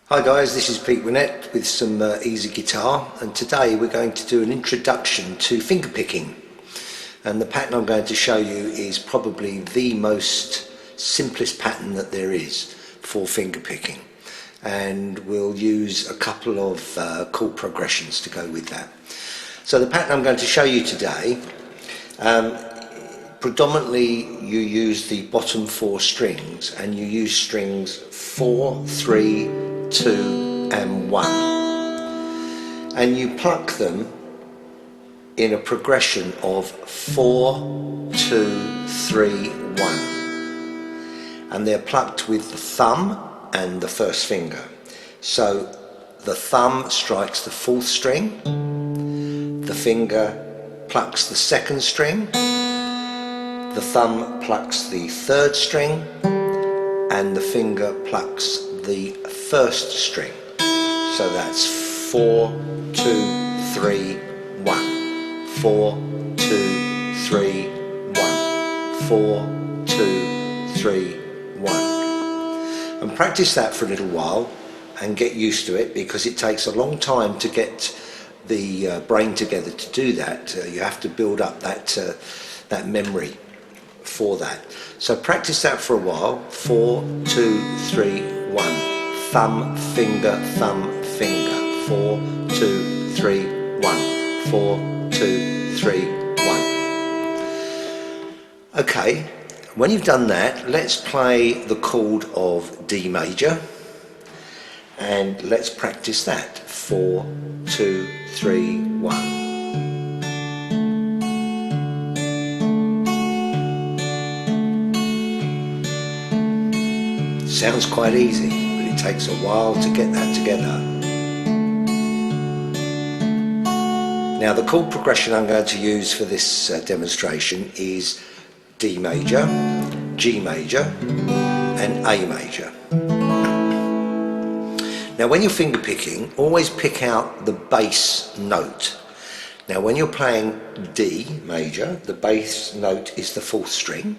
Hi guys, this is Winnett with some easy guitar, and today we're going to do an introduction to fingerpicking. And the pattern I'm going to show you is probably the most simplest pattern that there is for fingerpicking, and we'll use a couple of chord progressions to go with that. So the pattern I'm going to show you today, predominantly you use the bottom four strings, and you use strings 4, 3, 2 and 1, and you pluck them in a progression of 4, 2, 3, 1, and they're plucked with the thumb and the first finger. So the thumb strikes the fourth string, the finger plucks the second string, the thumb plucks the third string, and the finger plucks the first string. So that's 4, 2, 3, 1, 4, 2, 3, 1, 4, 2, 3, 1. And practice that for a little while and get used to it, because it takes a long time to get the brain together to do that. You have to build up that memory for that. So practice that for a while. 4, 2, 3, 1. Thumb, finger, thumb, finger. 4, 2, 3, 1. 4, 2, 3, 1. Okay, when you've done that, let's play the chord of D major, and let's practice that. 4, 2, 3, 1. Sounds quite easy, but it takes a while to get that together. Now the chord progression I'm going to use for this demonstration is D major, G major and A major. Now when you're finger picking, always pick out the bass note. Now when you're playing D major, the bass note is the fourth string.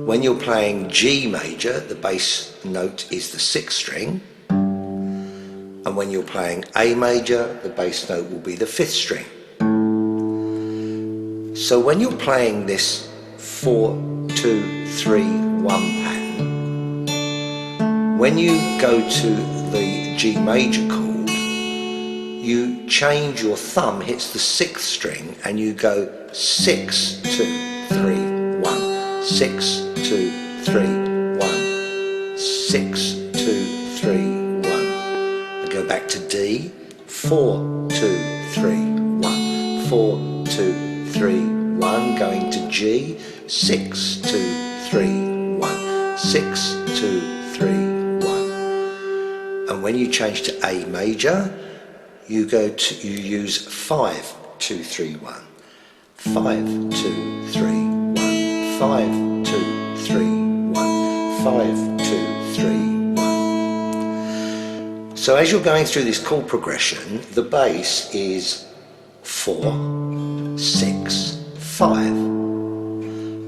When you're playing G major, the bass note is the sixth string. And when you're playing A major, the bass note will be the fifth string. So when you're playing this 4, 2, 3, 1 pattern, when you go to the G major chord, you change, your thumb hits the sixth string and you go 6, 2, 3, 1, 6, 2, 3, 1, 6, 2, 3, 1. And go back to D, 4, 2, 3, 1, 4, 2, 3, 1. Going to G, 6, 2, 3, 1, 6, 2, 3, 1. And when you change to A major, you use 5, 2, 3, 1, 5, 2, 3, 1, 5, 2, 3, 1, 5, 2, 3, 1. So as you're going through this chord progression, the bass is 4, 6, 5,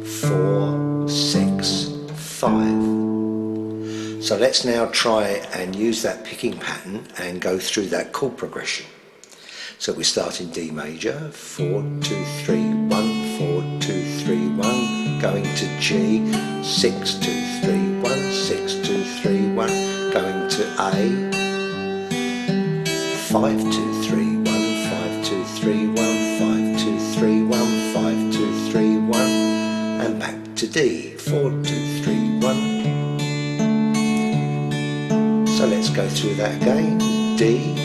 4, 6, 5. So let's now try and use that picking pattern and go through that chord progression. So we start in D major, 4, 2, 3, 1, 4, 2, 3, 1. Going to G, 6, 2, 3, 1, 6, 2, 3, 1. Going to A, 5, 2, 3, 1, 5, 2, 3, 1, 5, 2, 3, 1, 5, 2, 3, 1. And back to D, 4, 2, 3, 1. So let's go through that again. D,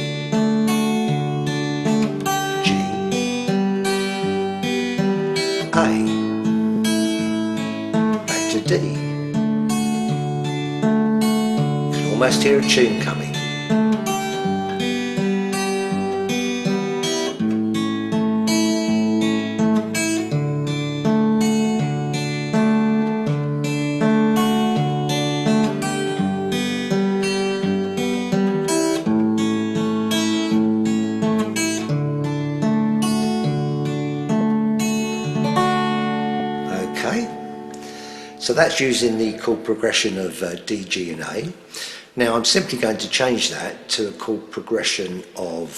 G, A, back to D. You can almost hear a tune coming. So that's using the chord progression of D, G and A. Now I'm simply going to change that to a chord progression of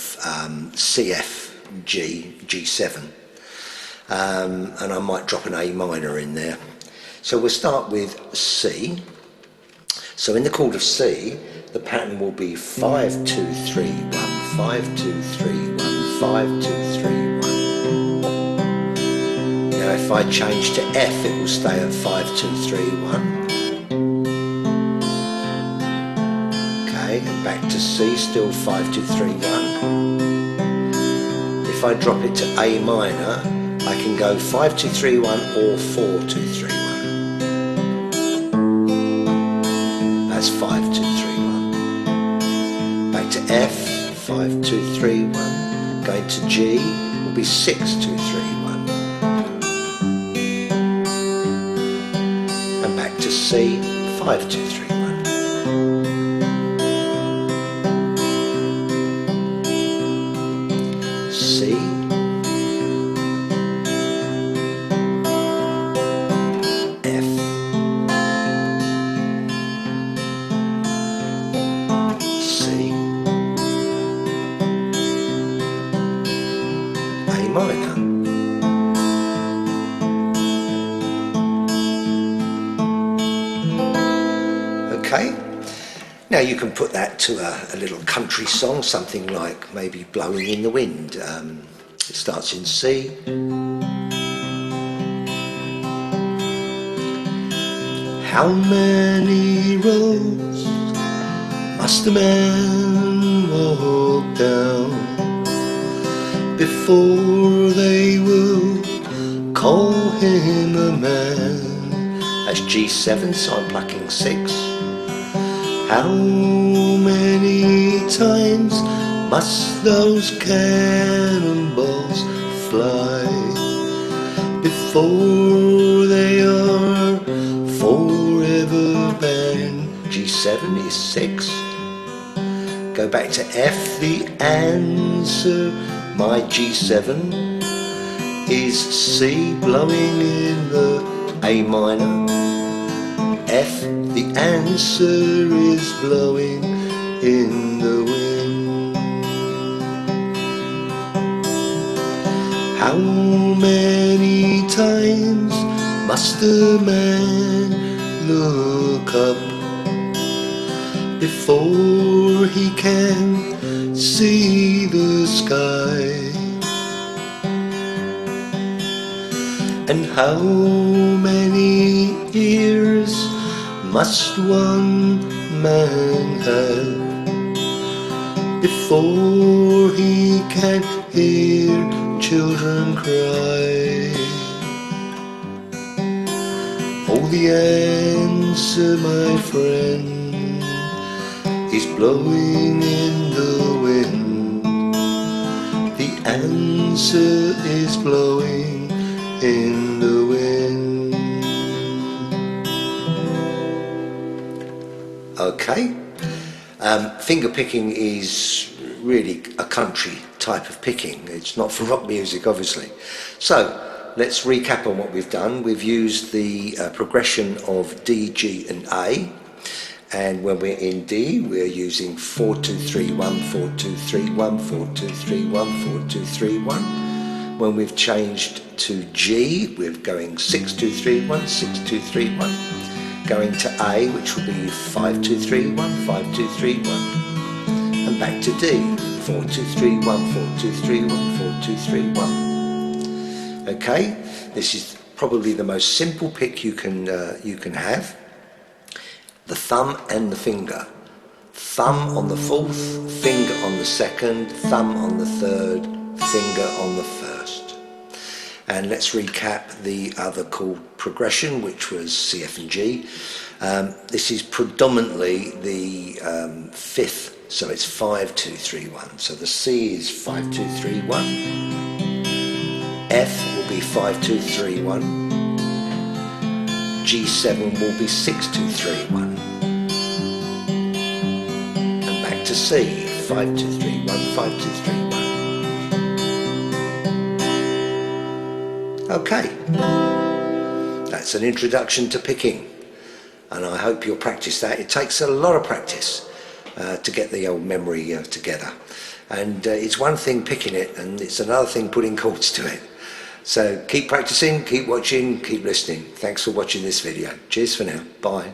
C, F, G, G7, and I might drop an A minor in there. So we'll start with C. So in the chord of C, the pattern will be 5, 2, 3, 1, 5, 2, 3, 1, 5, 2, 3, 1. Now if I change to F, it will stay at 5, 2, 3, 1. Okay, and back to C, still 5, 2, 3, 1. If I drop it to A minor, I can go 5, 2, 3, 1 or 4, 2, 3, 1. That's 5, 2, 3, 1. Back to F, 5, 2, 3, 1. Going to G will be 6, 2, 3, 1. And back to C, 5, 2, 3, 1. C, F, C, A minor. Okay, now you can put that to a little country song, something like maybe Blowing in the Wind. It starts in C. How many roads must a man walk down before they will call him a man? That's G7, so I'm plucking 6. How many times must those cannonballs fly before they are forever banned? G7 is 6. Go back to F, the answer, my G7 is C, blowing in the A minor. F, the answer is blowing in the wind. How many times must a man look up before he can see the sky? And how many ears must one man have before he can hear children cry? Oh, the answer, my friend, is blowing in the wind. The answer is blowing in the wind. Okay, finger picking is really a country type of picking. It's not for rock music, obviously. So let's recap on what we've done. We've used the progression of D, G and A, and when we're in D we're using 4, 2, 3, 1, 4, 2, 3, 1, 4, 2, 3, 1, 4, 2, 3, 1. When we've changed to G, we're going 6, 2, 3, 1, 6, 2, 3, 1. Going to A, which will be 5, 2, 3, 1, 5, 2, 3, 1. And back to D, 4, 2, 3, 1, 4, 2, 3, 1, 4, 2, 3, 1. Okay, this is probably the most simple pick you can have. The thumb and the finger. Thumb on the fourth, finger on the second, thumb on the third, finger on the first. And let's recap the other chord progression, which was C, F and G. This is predominantly the fifth, so it's 5, 2, 3, 1. So the C is 5, 2, 3, 1. F will be 5, 2, 3, 1. G7 will be 6, 2, 3, 1. And back to C, 5, 2, 3, 1, 5, 2, 3, 1. Okay, that's an introduction to picking, and I hope you'll practice that. It takes a lot of practice. to get the old memory together. And it's one thing picking it, and it's another thing putting chords to it. So keep practicing, keep watching, keep listening. Thanks for watching this video. Cheers for now. Bye.